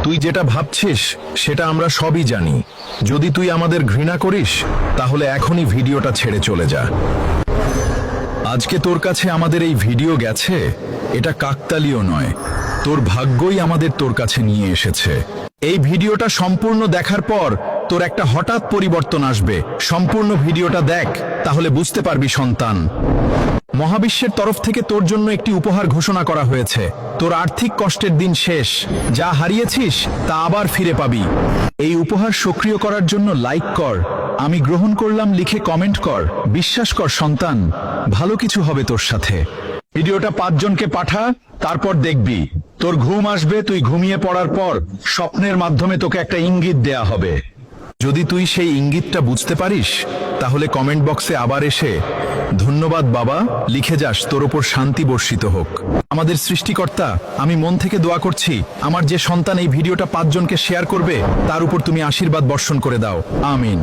তুই যেটা ভাবছিস সেটা আমরা সবই জানি। যদি তুই আমাদের ঘৃণা করিস তাহলে এখনই ভিডিওটা ছেড়ে চলে যা। আজকে তোর কাছে আমাদের এই ভিডিও গেছে, এটা কাকতালীয় নয়, তোর ভাগ্যই আমাদের তোর কাছে নিয়ে এসেছে। এই ভিডিওটা সম্পূর্ণ দেখার পর তোর একটা হঠাৎ পরিবর্তন আসবে। সম্পূর্ণ ভিডিওটা দেখ, তাহলে বুঝতে পারবি সন্তান। মহাবিশ্বের তরফ থেকে তোর জন্য একটি উপহার ঘোষণা করা হয়েছে। তোর আর্থিক কষ্টের দিন শেষ, যা হারিয়েছিস তা আবার ফিরে পাবি। এই উপহার সক্রিয় করার জন্য লাইক কর, আমি গ্রহণ করলাম লিখে কমেন্ট কর। বিশ্বাস কর সন্তান, ভালো কিছু হবে তোর সাথে। ভিডিওটা 5 জনকে পাঠা, তারপর দেখবি তোর ঘুম আসবে। তুই ঘুমিয়ে পড়ার পর স্বপ্নের মাধ্যমে তোকে একটা ইঙ্গিত দেয়া হবে। যদি তুই সেই ইঙ্গিতটা বুঝতে পারিস তাহলে কমেন্ট বক্সে আবার এসে ধন্যবাদ বাবা লিখে যাস, তোর ওপর শান্তি বর্ষিত হোক। আমাদের সৃষ্টিকর্তা, আমি মন থেকে দোয়া করছি আমার যে সন্তান এই ভিডিওটা 5 জনকে শেয়ার করবে তার উপর তুমি আশীর্বাদ বর্ষণ করে দাও, আমিন।